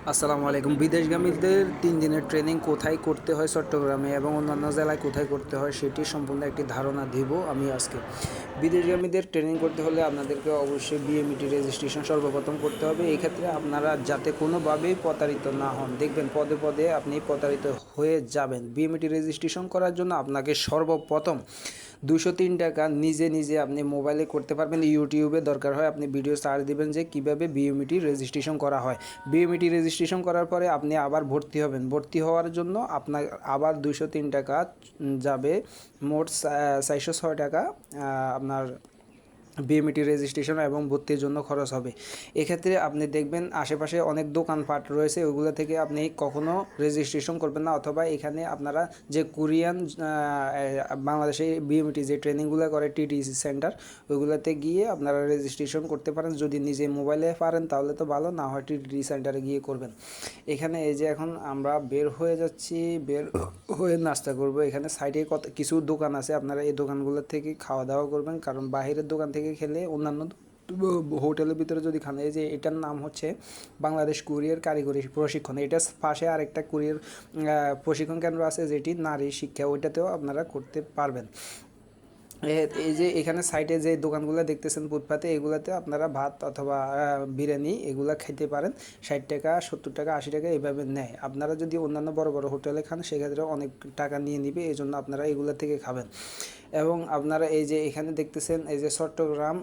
আসসালামু আলাইকুম। বিদেশগামীদের ৩ দিনের ট্রেনিং কোথায় করতে হয় চট্টগ্রামে এবং অন্যান্য জেলায় কোথায় করতে হয় সেটির সম্পূর্ণ একটি ধারণা দিব আমি আজকে। বিদেশগামীদের ট্রেনিং করতে হলে আপনাদেরকে অবশ্যই বিএমইটি রেজিস্ট্রেশন সর্বপ্রথম করতে হবে। এই ক্ষেত্রে আপনারা যাতে কোনোভাবেই প্রতারিত না হন, দেখবেন পদে পদে আপনি প্রতারিত হয়ে যাবেন। বিএমইটি রেজিস্ট্রেশন করার জন্য আপনাকে সর্বপ্রথম 203 টাকা নিজে নিজে আপনি মোবাইলে করতে পারবেন। ইউটিউবে দরকার হয় আপনি ভিডিও সার্চ দিবেন যে কীভাবে বিএমইটি রেজিস্ট্রেশন করা হয়। বিএমইটি রেজিস্ট্রেশন করার পরে আপনি আবার ভর্তি হবেন। ভর্তি হওয়ার জন্য আপনার আবার 203 টাকা যাবে, মোট 406 টাকা আপনার বিএমইটি রেজিস্ট্রেশন এবং ভর্তির জন্য খরচ হবে। এক্ষেত্রে আপনি দেখবেন আশেপাশে অনেক দোকানপাট রয়েছে, ওইগুলো থেকে আপনি কখনো রেজিস্ট্রেশন করবেন না, অথবা এখানে আপনারা যে কোরিয়ান বাংলাদেশে বিএমইটি যে ট্রেনিংগুলো করে টিটিসি সেন্টার, ওইগুলোতে গিয়ে আপনারা রেজিস্ট্রেশন করতে পারেন। যদি নিজে মোবাইলে পারেন তাহলে তো ভালো, না হয় টিটিসি সেন্টারে গিয়ে করবেন। এখানে এই যে এখন আমরা বের হয়ে যাচ্ছি, বের হয়ে নাস্তা করব। এখানে সাইডে কিছু দোকান আছে, আপনারা এই দোকানগুলোর থেকে খাওয়া দাওয়া করবেন, কারণ বাইরের দোকান থেকে খেলে অন্যান্য হোটেলের ভিতরে যদি খান। এই যে এটার নাম হচ্ছে বাংলাদেশ কুরিয়ার কারিগরি প্রশিক্ষণ। এটার পাশে আরেকটা কুরিয়ার প্রশিক্ষণ কেন্দ্র আছে যেটি নারী শিক্ষা, ওইটাতেও আপনারা করতে পারবেন। এই যে এখানে সাইডে যে দোকানগুলো দেখতেছেন ফুটপাতে, এগুলাতে আপনারা ভাত অথবা বিরিয়ানি এগুলা খেতে পারেন। 60 টাকা, 70 টাকা, 80 টাকা এইভাবে নেয়। আপনারা যদি অন্যান্য বড় বড় হোটেলে খান সেক্ষেত্রে অনেক টাকা নিয়ে নিবে, এই জন্য আপনারা এগুলা থেকে খাবেন। এবং আপনারা এই যে এখানে দেখতেছেন এই যে চট্টগ্রাম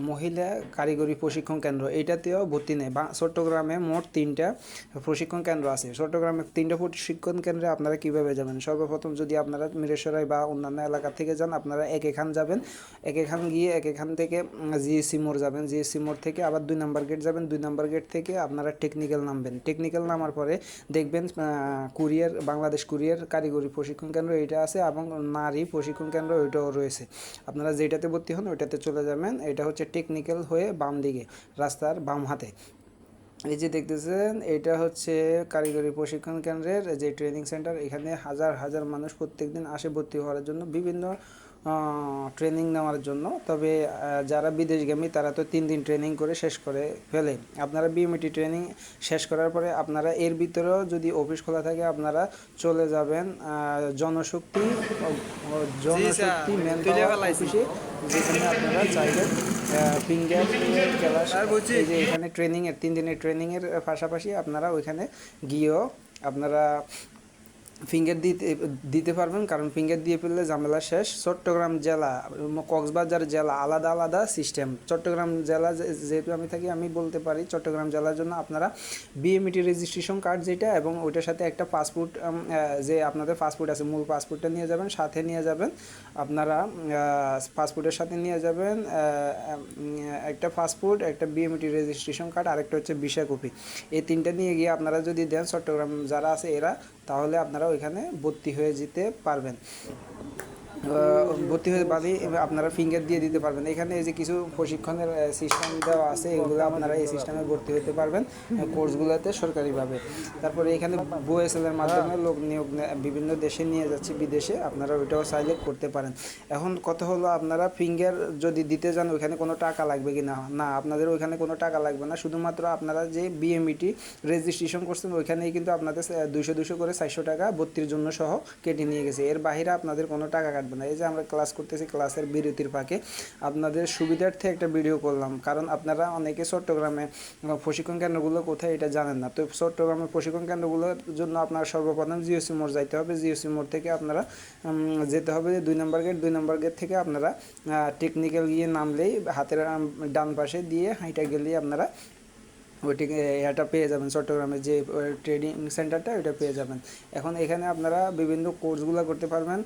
মহিলা কারিগরি প্রশিক্ষণ কেন্দ্র, এটাতেও ভর্তি নেই। চট্টগ্রামে মোট 3টা প্রশিক্ষণ কেন্দ্র আছে। চট্টগ্রামে 3টা প্রশিক্ষণ কেন্দ্রে আপনারা কীভাবে যাবেন? সর্বপ্রথম যদি আপনারা মিরেসরাই বা অন্যান্য এলাকা থেকে যান, আপনারা এখান যাবেন। এখান গিয়ে এখান থেকে জিএসসি মোড় যাবেন। জিএসসি মোড় থেকে আবার 2 নম্বর গেট যাবেন। 2 নম্বর গেট থেকে আপনারা টেকনিক্যাল নামবেন। টেকনিক্যাল নামার পরে দেখবেন কুরিয়ার বাংলাদেশ কুরিয়ার কারিগরি প্রশিক্ষণ কেন্দ্র এটা আছে, এবং নারী প্রশিক্ষণ কেন্দ্র ওইটাও রয়েছে। আপনারা যেটাতে ভর্তি হন ওইটাতে চলে যাবেন। এটা হচ্ছে টেকনিক্যাল হয়ে বাম দিকে, রাস্তার বাম হাতে। এই যে দেখতেছেন এটা হচ্ছে কারিগরি প্রশিক্ষণ কেন্দ্রের যে ট্রেনিং সেন্টার। এখানে হাজার হাজার মানুষ প্রত্যেক দিন আসে ভর্তি হওয়ার জন্য, বিভিন্ন ট্রেনিং নেওয়ার জন্য। তবে যারা বিদেশগামী তারা তো 3 দিন ট্রেনিং করে শেষ করে ফেলে। আপনারা বিএমইটি ট্রেনিং শেষ করার পরে আপনারা এর ভিতরেও যদি অফিস খোলা থাকে আপনারা চলে যাবেন জনশক্তি ম্যান পাওয়ার অফিসে, যেখানে আপনারা চাইবেন ফিঙ্গার ক্লাস। এই যে এখানে ট্রেনিংয়ের 3 দিনের ট্রেনিংয়ের পাশাপাশি আপনারা ওইখানে গিয়েও আপনারা ফিঙ্গার দিতে পারবেন, কারণ ফিঙ্গার দিয়ে ফেললে ঝামেলা শেষ। চট্টগ্রাম জেলা, কক্সবাজার জেলা আলাদা আলাদা সিস্টেম। চট্টগ্রাম জেলা যেহেতু আমি থাকি, আমি বলতে পারি চট্টগ্রাম জেলার জন্য আপনারা বিএমইটি রেজিস্ট্রেশন কার্ড যেটা, এবং ওইটার সাথে একটা পাসপোর্ট, যে আপনাদের পাসপোর্ট আছে মূল পাসপোর্টটা নিয়ে যাবেন, সাথে নিয়ে যাবেন আপনারা পাসপোর্টের সাথে নিয়ে যাবেন একটা পাসপোর্ট, একটা বিএমইটি রেজিস্ট্রেশন কার্ড, আরেকটা হচ্ছে ভিসা কপি। এই 3টা নিয়ে গিয়ে আপনারা যদি দেন চট্টগ্রাম যারা আছে এরা, তাহলে আপনারা ওইখানে ভর্তি হয়ে যেতে পারবেন। ভর্তি হয়ে বাদে আপনারা ফিঙ্গার দিয়ে দিতে পারবেন। এখানে এই যে কিছু প্রশিক্ষণের সিস্টেম দেওয়া আছে, এগুলো আপনারা এই সিস্টেমে ভর্তি হতে পারবেন কোর্সগুলোতে সরকারিভাবে। তারপরে এখানে বোএসএলের মাধ্যমে লোক নিয়োগ বিভিন্ন দেশে নিয়ে যাচ্ছে, বিদেশে, আপনারা ওইটাও সাইলেক্ট করতে পারেন। এখন কথা হলো আপনারা ফিঙ্গার যদি দিতে যান ওইখানে কোনো টাকা লাগবে কি না? না, আপনাদের ওইখানে কোনো টাকা লাগবে না। শুধুমাত্র আপনারা যে বিএমইটি রেজিস্ট্রেশন করছেন ওইখানেই কিন্তু আপনাদের 200 করে 400 টাকা ভর্তির জন্য সহ কেটে নিয়ে গেছে। এর বাইরে আপনাদের কোনো টাকা কাটবে না। এই যে আমরা ক্লাস করতেছি, ক্লাসের বিরতির ফাঁকে আপনাদের সুবিধার্থে একটা ভিডিও করলাম, কারণ আপনারা অনেকে চট্টগ্রামে প্রশিক্ষণ কেন্দ্রগুলো কোথায় এটা জানেন না। তো চট্টগ্রামের প্রশিক্ষণ কেন্দ্রগুলোর জন্য আপনারা সর্বপ্রথম জিওসি মোড় যাইতে হবে। জিওসি মোড় থেকে আপনারা যেতে হবে 2 নম্বর গেট। 2 নম্বর গেট থেকে আপনারা টেকনিক্যাল গিয়ে নামলেই হাতের ডান পাশে দিয়ে হাইটা গেলেই আপনারা ওইটিকে এটা পেয়ে যাবেন, চট্টগ্রামের যে ট্রেনিং সেন্টারটা ওইটা পেয়ে যাবেন। এখন এখানে আপনারা বিভিন্ন কোর্সগুলো করতে পারবেন,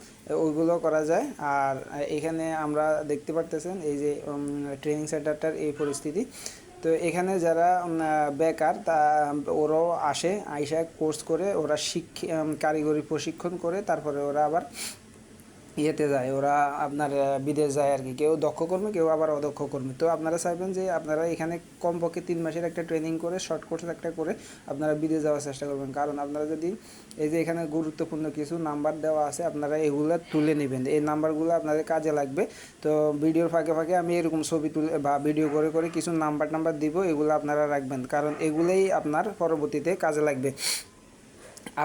ওইগুলো করা যায়। আর এখানে আমরা দেখতে পারতেছেন এই যে ট্রেনিং সেন্টারটার এই পরিস্থিতি। তো এখানে যারা বেকার তা ওরাও আসে, আইসা কোর্স করে, ওরা কারিগরি প্রশিক্ষণ করে তারপরে ওরা আবার ইয়েতে যায়, ওরা আপনার বিদেশ যায় আর কি, কেউ দক্ষ কর্মী কেউ আবার অদক্ষ কর্মী। তো আপনারা চাইবেন যে আপনারা এখানে কমপক্ষে 3 মাসের একটা ট্রেনিং করে শর্ট কোর্স একটা করে আপনারা বিদেশ যাওয়ার চেষ্টা করবেন। কারণ আপনারা যদি এই যে এখানে গুরুত্বপূর্ণ কিছু নাম্বার দেওয়া আছে, আপনারা এগুলো তুলে নেবেন, এই নাম্বারগুলো আপনাদের কাজে লাগবে। তো ভিডিওর ফাঁকে ফাঁকে আমি এরকম ছবি তুলে বা ভিডিও করে করে কিছু নাম্বার দিব, এগুলো আপনারা রাখবেন, কারণ এগুলোই আপনার পরবর্তীতে কাজে লাগবে।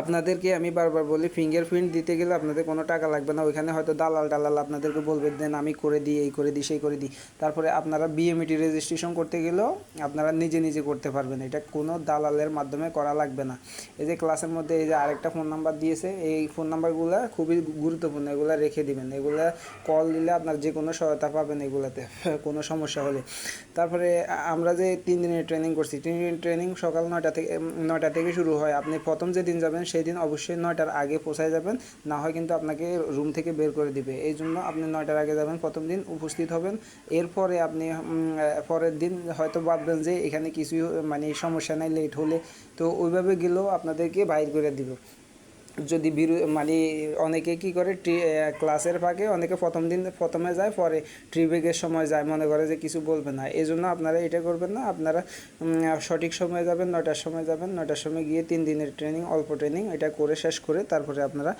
আপনাদেরকে আমি বারবার বলি, ফিঙ্গারপ্রিন্ট দিতে গেলে আপনাদের কোনো টাকা লাগবে না। ওইখানে হয়তো দালাল আপনাদেরকে বলবে দেন আমি করে দিই, এই করে দিই, সেই করে দিই। তারপরে আপনারা বিএমইটি রেজিস্ট্রেশন করতে গেলেও আপনারা নিজে নিজে করতে পারবেন, এটা কোনো দালালের মাধ্যমে করা লাগবে না। এই যে ক্লাসের মধ্যে এই যে আরেকটা ফোন নাম্বার দিয়েছে, এই ফোন নাম্বারগুলো খুবই গুরুত্বপূর্ণ, এগুলো রেখে দিবেন। এগুলো কল দিলে আপনার যে কোনো সহায়তা পাবেন এগুলোতে কোনো সমস্যা হলে। তারপরে আমরা যে 3 দিনের ট্রেনিং করছি, 3 দিনের ট্রেনিং সকাল 9টা থেকে শুরু হয়। আপনি প্রথম যেদিন যাবেন সেই দিন অবশ্যই 9টার আগে পৌঁছায় যাবেন, না হয় কিন্তু আপনাকে রুম থেকে বের করে দিবে। এই জন্য আপনি 9টার আগে যাবেন, প্রথম দিন উপস্থিত হবেন। এরপরে আপনি পরের দিন হয়তো ভাববেন যে এখানে কিছুই মানে সমস্যা নাই লেট হলে, তো ওইভাবে গেলেও আপনাদেরকে বাইর করে দিবে। যদি মানে অনেকে কী করে ক্লাসের ফাঁকে অনেকে প্রথম দিন প্রথমে যায়, পরে ট্রি ব্রেকের সময় যায়, মনে করে যে কিছু বলবে না। এই জন্য আপনারা এটা করবেন না, আপনারা সঠিক সময়ে যাবেন, 9টার সময় যাবেন। 9টার সময় গিয়ে 3 দিনের ট্রেনিং, অল্প ট্রেনিং এটা করে শেষ করে তারপরে আপনারা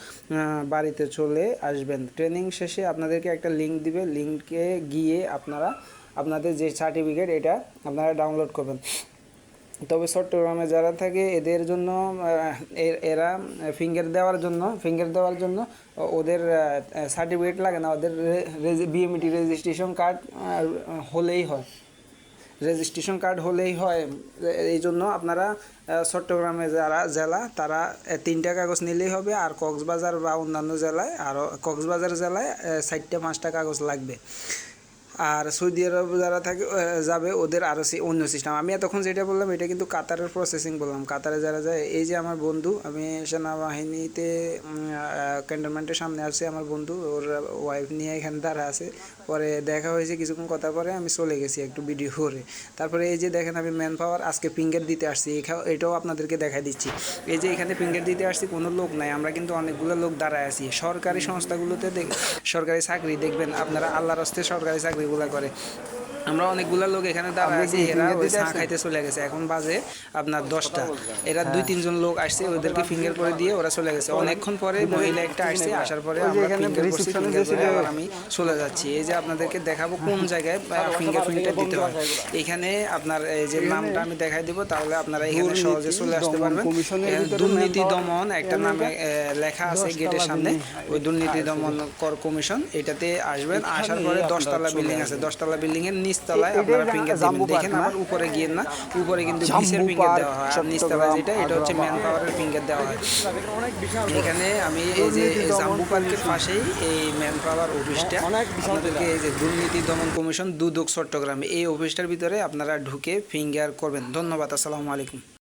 বাড়িতে চলে আসবেন। ট্রেনিং শেষে আপনাদেরকে একটা লিঙ্ক দিবে, লিঙ্কে গিয়ে আপনারা আপনাদের যে সার্টিফিকেট এটা আপনারা ডাউনলোড করবেন। তবে চট্টগ্রামে যারা থাকে এদের জন্য এরা ফিঙ্গার দেওয়ার জন্য ওদের সার্টিফিকেট লাগে না, ওদের বিএমইটি রেজিস্ট্রেশন কার্ড হলেই হয়, রেজিস্ট্রেশন কার্ড হলেই হয়। এই জন্য আপনারা চট্টগ্রামে যারা জেলা তারা 3টা কাগজ নিলেই হবে, আর কক্সবাজার বা অন্যান্য জেলায় আরও কক্সবাজার জেলায় 4টা 5টা কাগজ লাগবে। আর সৌদি আরব যারা থাকে যাবে ওদের আরও অন্য সিস্টেম। আমি এতক্ষণ যেটা বললাম এটা কিন্তু কাতারের প্রসেসিং বললাম। কাতারে যারা যায়, এই যে আমার বন্ধু, আমি সেনাবাহিনীতে ক্যান্টনমেন্টের সামনে আসছে আমার বন্ধু, ওর ওয়াইফ নিয়ে এখানে দাঁড়া আছে। পরে দেখা হয়েছে, কিছুক্ষণ কথা পরে আমি চলে গেছি একটু ভিডিও করে। তারপরে এই যে দেখেন আমি ম্যান পাওয়ার আজকে ফিঙ্গার দিতে আসছি, এটাও আপনাদেরকে দেখাই দিচ্ছি। এই যে এখানে ফিঙ্গার দিতে আসছি, কোনো লোক নাই, আমরা কিন্তু অনেকগুলো লোক দাঁড়ায় আছি। সরকারি সংস্থাগুলোতে সরকারি চাকরি দেখবেন আপনারা, আল্লাহর হস্তে সরকারি চাকরিগুলো করে। আমরা অনেকগুলো লোক এখানে দাঁড়ায় আছি, এরা ওই চা খাইতে চলে গেছে, এখন বাজে আপনার 10টা। এরা 2-3 জন লোক আসছে, ওদেরকে ফিঙ্গার করে দিয়ে ওরা চলে গেছে। অনেকক্ষণ পরে মহিলা একটা আসছে, আসার পরে আমরা ফিঙ্গার করছি, ফিঙ্গার করে আবার আমি চলে যাচ্ছি। এই যে আপনাদেরকে দেখাবো কোন জায়গায় ফিঙ্গারপ্রিন্টটা দিতে হয়। এখানে আপনার এই যে নামটা আমি দেখাই দিব, তাহলে আপনারা এখানে সহজে চলে আসতে পারবেন। দুর্নীতি দমন একটা নামে লেখা আছে গেটের সামনে, ওই দুর্নীতি দমন কর কমিশন, এটাতে আসবেন। আসার পরে 10তলা বিল্ডিং আছে, 10তলা বিল্ডিংয়ের নিচতলায় আপনারা ফিঙ্গার দিবেন। দেখেন আবার উপরে গিয়ে না, উপরে কিন্তু ভিসের ফিঙ্গার দেওয়া হয়, আর নিচতলায় যেটা এটা হচ্ছে ম্যান পাওয়ারের ফিঙ্গার দেওয়া হয়। এখানে আমি এই যে জাম্বু পার্কের পাশেই এই ম্যান পাওয়ার অফিসটা, আপনাদেরকে এই যে দুর্নীতি দমন কমিশন দুদক চট্টগ্রামে, এই অফিসটার ভিতরে আপনারা ঢুকে ফিঙ্গার করবেন। ধন্যবাদ, আসসালামু আলাইকুম।